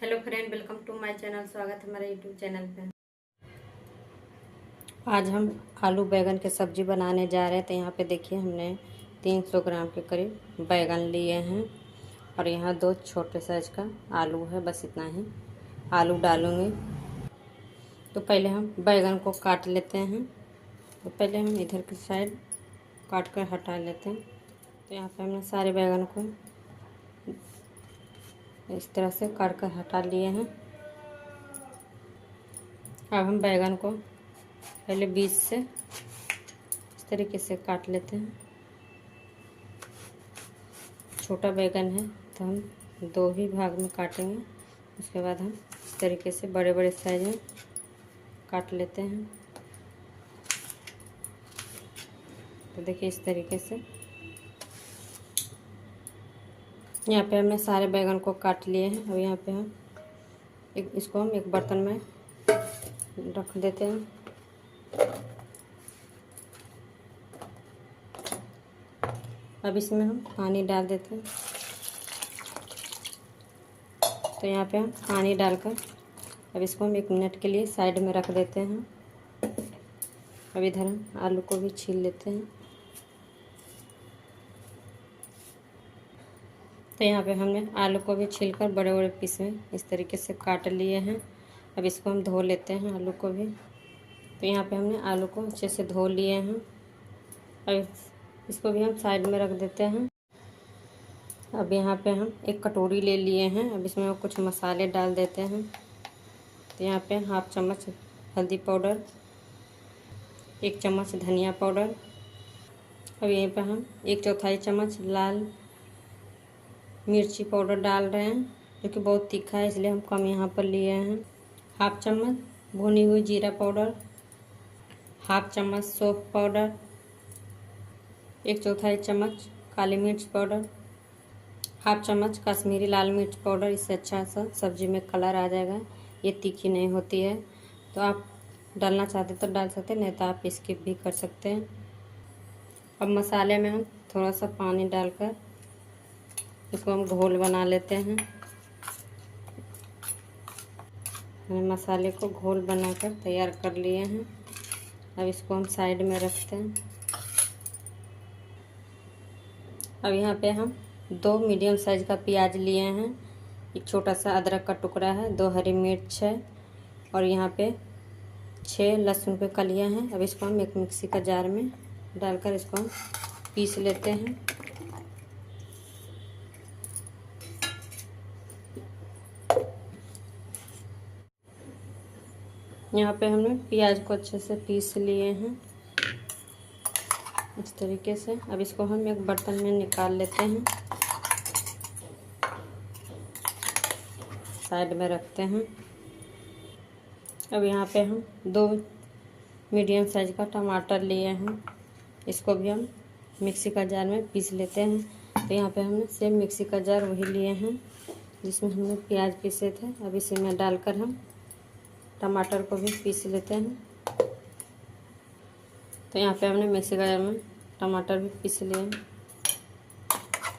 Hello friend, welcome to my channel. स्वागत है हमारे यूट्यूब चैनल पे। आज हम आलू बैगन की सब्ज़ी बनाने जा रहे हैं। तो यहाँ पे देखिए हमने 300 ग्राम के करीब बैगन लिए हैं और यहाँ 2 छोटे साइज़ का आलू है, बस इतना ही आलू डालूँगी। तो पहले हम बैगन को काट लेते हैं। तो पहले हम इधर की साइड काट कर हटा लेते हैं। तो यहाँ पे हमने सारे बैगन को इस तरह से काट कर हटा लिए हैं। अब हम बैगन को पहले बीच से इस तरीके से काट लेते हैं। छोटा बैगन है तो हम 2 ही भाग में काटेंगे। उसके बाद हम इस तरीके से बड़े बड़े साइज में काट लेते हैं। तो देखिए इस तरीके से यहाँ पे हमने सारे बैगन को काट लिए हैं। अब यहाँ पे हम इसको हम एक बर्तन में रख देते हैं। अब इसमें हम पानी डाल देते हैं। तो यहाँ पे हम पानी डालकर अब इसको हम 1 मिनट के लिए साइड में रख देते हैं। अब इधर हम आलू को भी छील लेते हैं। तो यहाँ पे हमने आलू को भी छीलकर बड़े बड़े पीस में इस तरीके से काट लिए हैं। अब इसको हम धो लेते हैं आलू को भी। तो यहाँ पे हमने आलू को अच्छे से धो लिए हैं। अब इसको भी हम साइड में रख देते हैं। अब यहाँ पे हम एक कटोरी ले लिए हैं। अब इसमें हम कुछ मसाले डाल देते हैं। तो यहाँ पे 1/2 चम्मच हल्दी पाउडर, 1 चम्मच धनिया पाउडर। अब यहीं पे हम 1/4 चम्मच लाल मिर्ची पाउडर डाल रहे हैं, जो कि बहुत तीखा है इसलिए हम कम यहाँ पर लिए हैं। 1/2 चम्मच भुनी हुई जीरा पाउडर, 1/2 चम्मच सौंफ पाउडर, 1/4 चम्मच काली मिर्च पाउडर, 1/2 चम्मच कश्मीरी लाल मिर्च पाउडर। इससे अच्छा सा सब्ज़ी में कलर आ जाएगा, ये तीखी नहीं होती है। तो आप डालना चाहते तो डाल सकते हैं, नहीं तो आप स्किप भी कर सकते हैं। अब मसाले में हम थोड़ा सा पानी डालकर इसको हम घोल बना लेते हैं। हमने मसाले को घोल बनाकर तैयार कर लिए हैं। अब इसको हम साइड में रखते हैं। अब यहाँ पे हम 2 मीडियम साइज़ का प्याज लिए हैं, एक छोटा सा अदरक का टुकड़ा है, 2 हरी मिर्च है और यहाँ पे 6 लहसुन के कलियाँ हैं। अब इसको हम एक मिक्सी का जार में डालकर इसको हम पीस लेते हैं। यहाँ पे हमने प्याज को अच्छे से पीस लिए हैं इस तरीके से। अब इसको हम एक बर्तन में निकाल लेते हैं, साइड में रखते हैं। अब यहाँ पे हम 2 मीडियम साइज का टमाटर लिए हैं, इसको भी हम मिक्सी का जार में पीस लेते हैं। तो यहाँ पे हमने सेम मिक्सी का जार वही लिए हैं जिसमें हमने प्याज पीसे थे। अब इसी में डालकर हम टमाटर को भी पीस लेते हैं। तो यहाँ पे हमने मिक्सी का जार में टमाटर भी पीस लिए हैं।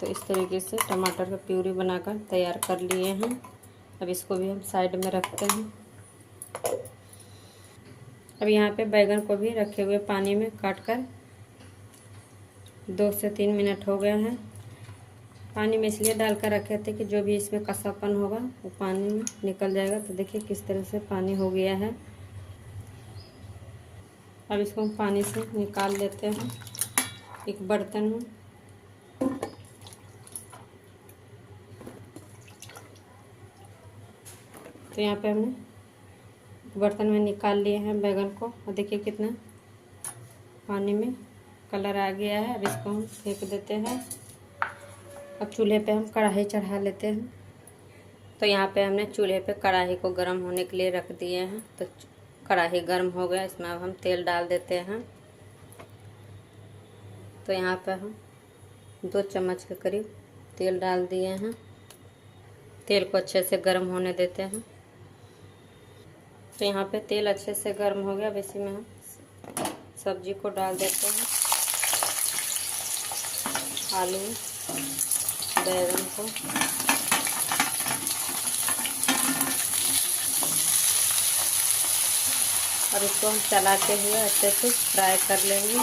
तो इस तरीके से टमाटर का प्यूरी बनाकर तैयार कर लिए हैं। अब इसको भी हम साइड में रखते हैं। अब यहाँ पे बैगन को भी रखे हुए पानी में काटकर 2 से 3 मिनट हो गए हैं। पानी में इसलिए डालकर रखे थे कि जो भी इसमें कसापन होगा वो पानी में निकल जाएगा। तो देखिए किस तरह से पानी हो गया है। अब इसको हम पानी से निकाल लेते हैं एक बर्तन में। तो यहाँ पे हमने बर्तन में निकाल लिए हैं बैगन को और देखिए कितना पानी में कलर आ गया है। अब इसको हम फेंक देते हैं। अब चूल्हे पे हम कढ़ाई चढ़ा लेते हैं। तो यहाँ पे हमने चूल्हे पे कढ़ाई को गर्म होने के लिए रख दिए हैं। तो कढ़ाई गर्म हो गया, इसमें अब हम तेल डाल देते हैं। तो यहाँ पे हम 2 चम्मच के करीब तेल डाल दिए हैं। तेल को अच्छे से गर्म होने देते हैं। तो यहाँ पे तेल अच्छे से गर्म हो गया। अब इसी में हम सब्जी को डाल देते हैं, आलू बैगन को। और इसको हम चलाते हुए अच्छे से फ्राई कर लेंगे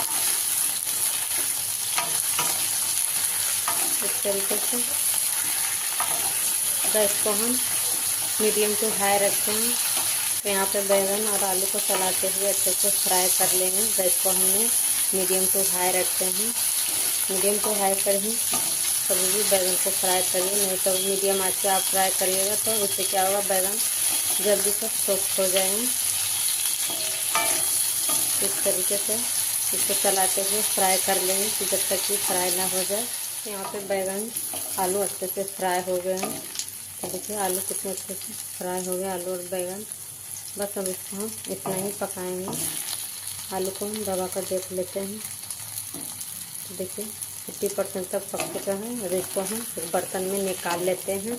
इस तरीके से। गैस को हम मीडियम टू हाई रखते हैं। तो यहाँ पे बैंगन और आलू को चलाते हुए अच्छे से फ्राई कर लेंगे। गैस को हमने मीडियम टू हाई रखते हैं। मीडियम टू हाई पर ही कभी भी बैंगन को फ्राई करिए, नहीं तो मीडियम आंच पे आप फ्राई करिएगा तो उससे क्या होगा, बैंगन जल्दी से सॉफ्ट हो जाएंगे। इस तरीके से इसको चलाते हुए फ्राई कर लेंगे कि जब तक कि फ्राई ना हो जाए। यहाँ पे बैंगन आलू अच्छे से फ्राई हो गए हैं। तो देखिए आलू कितने अच्छे से फ्राई हो गए, आलू और बैंगन। बस अब इसको हम इतना ही पकाएंगे। आलू को हम दबा कर देख लेते हैं। तो देखिए 50% तक पक चुका है। और इसको हम एक बर्तन में निकाल लेते हैं।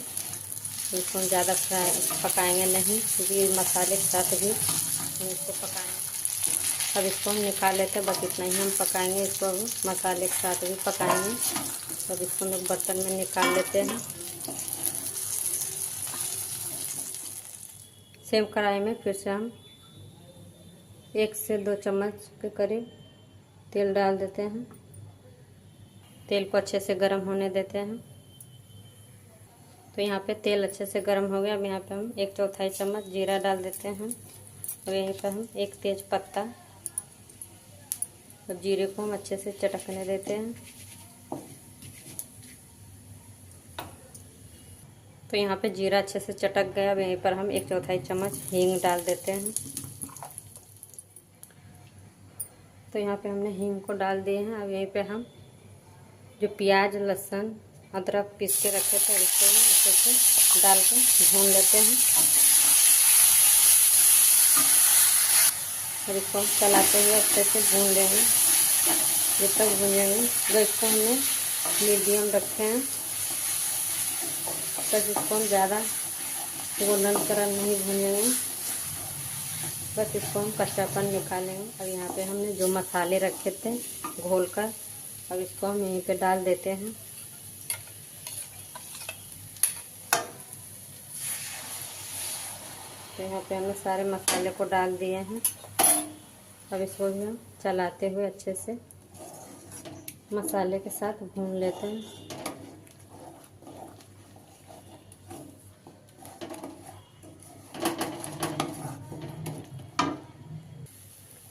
इसको हम ज़्यादा फ्राई पकाएंगे नहीं, क्योंकि मसाले के साथ भी हम इसको पकाएंगे। अब इसको हम निकाल लेते हैं, बस इतना ही हम पकाएंगे। इसको अब मसाले के साथ भी पकाएंगे। तो अब इसको हम एक बर्तन में निकाल लेते हैं। सेम कढ़ाई में फिर से हम 1 से 2 चम्मच के करीब तेल डाल देते हैं। तेल को अच्छे से गर्म होने देते हैं। तो यहाँ पे तेल अच्छे से गर्म हो गया। अब यहाँ पे हम 1/4 चम्मच जीरा डाल देते हैं। और यहीं पर हम 1 तेज पत्ता और जीरे को हम अच्छे से चटकने देते हैं। तो यहाँ पे जीरा अच्छे से चटक गया। अब यहीं पर हम 1/4 चम्मच हींग डाल देते हैं। तो यहाँ पे हमने हींग को डाल दिए हैं। अब यहीं पे हम जो प्याज, लहसुन, अदरक पीस के रखे थे इसको अच्छे से डाल के भून लेते हैं। और इसको चलाते हुए अच्छे से भून लेंगे जब तक भूनेंगे। गैस को हमने मीडियम रखे हैं, बस इसको हम ज़्यादा गोल्डन कलर नहीं भूनेंगे, बस इसको हम कच्चापन निकालेंगे। अब यहाँ पे हमने जो मसाले रखे थे घोल कर, अब इसको हम यहीं पे डाल देते हैं। तो यहाँ पे हमने सारे मसाले को डाल दिए हैं। अब इसको भी हम चलाते हुए अच्छे से मसाले के साथ भून लेते हैं।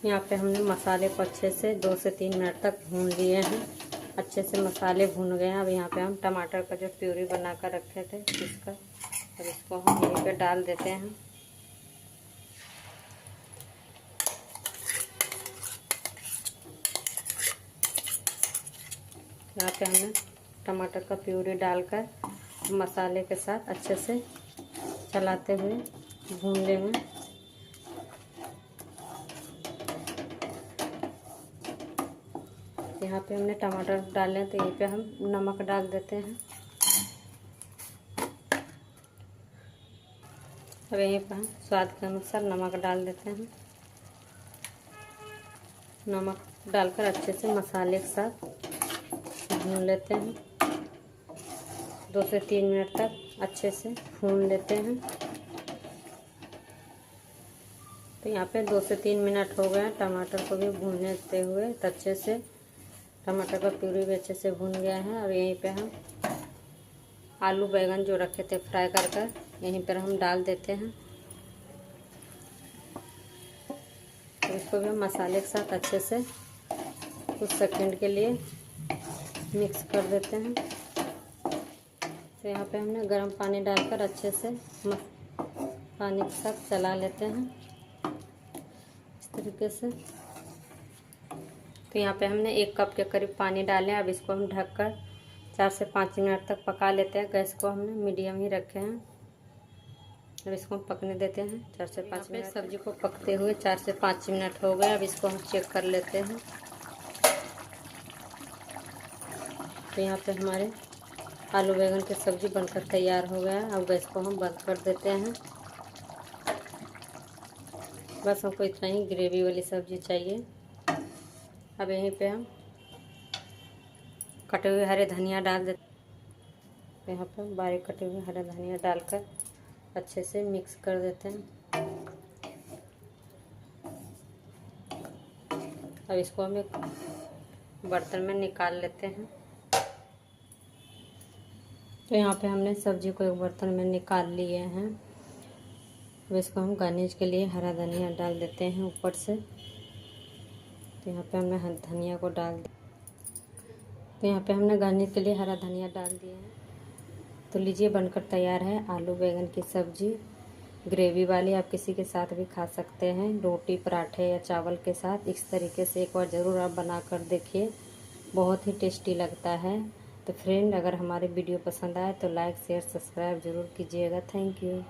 यहाँ पे हमने मसाले को अच्छे से 2 से 3 मिनट तक भून लिए हैं। अच्छे से मसाले भून गए हैं। अब यहाँ पे हम टमाटर का जो प्यूरी बना कर रखे थे इसका, अब इसको हम यहीं पे डाल देते हैं। यहाँ पे हमने टमाटर का प्यूरी डालकर मसाले के साथ अच्छे से चलाते हुए भून लेंगे। यहाँ पे हमने टमाटर डाले हैं, तो यहीं पे हम नमक डाल देते हैं। अब यहीं पर हम स्वाद के अनुसार नमक डाल देते हैं। नमक डालकर अच्छे से मसाले के साथ भून लेते हैं। 2 से 3 मिनट तक अच्छे से भून लेते हैं। तो यहाँ पे 2 से 3 मिनट हो गए टमाटर को भी भूनने देते हुए। तो अच्छे से टमाटर का प्यूरी भी अच्छे से भून गया है। और यहीं पे हम आलू बैंगन जो रखे थे फ्राई कर कर यहीं पर हम डाल देते हैं। तो इसको भी हम मसाले के साथ अच्छे से कुछ सेकंड के लिए मिक्स कर देते हैं। तो यहाँ पे हमने गर्म पानी डालकर अच्छे से पानी के साथ चला लेते हैं इस तरीके से। तो यहाँ पे हमने 1 कप के करीब पानी डाले। अब इसको हम ढककर 4 से 5 मिनट तक पका लेते हैं। गैस को हमने मीडियम ही रखे हैं। अब इसको हम पकने देते हैं 4 से 5 मिनट। सब्जी को पकते हुए 4 से 5 मिनट हो गए। अब इसको हम चेक कर लेते हैं। तो यहाँ पे हमारे आलू बैंगन की सब्ज़ी बनकर तैयार हो गया है। अब गैस को हम बंद कर देते हैं। बस हमको इतना ही ग्रेवी वाली सब्ज़ी चाहिए। अब यहीं पे हम कटे हुए हरे धनिया डाल देते। यहाँ पर बारीक कटे हुए हरा धनिया डालकर अच्छे से मिक्स कर देते हैं। अब इसको हम एक बर्तन में निकाल लेते हैं। तो यहाँ पे हमने सब्जी को एक बर्तन में निकाल लिए हैं। अब इसको हम गार्निश के लिए हरा धनिया डाल देते हैं ऊपर से। तो यहाँ पे हमने धनिया को डाल दिया। तो यहाँ पे हमने गार्निश के लिए हरा धनिया डाल दिया है। तो लीजिए, बनकर तैयार है आलू बैंगन की सब्जी। ग्रेवी वाली आप किसी के साथ भी खा सकते हैं, रोटी पराठे या चावल के साथ। इस तरीके से एक बार ज़रूर आप बना कर देखिए, बहुत ही टेस्टी लगता है। तो फ्रेंड, अगर हमारे वीडियो पसंद आए तो लाइक शेयर सब्सक्राइब ज़रूर कीजिएगा। Thank you.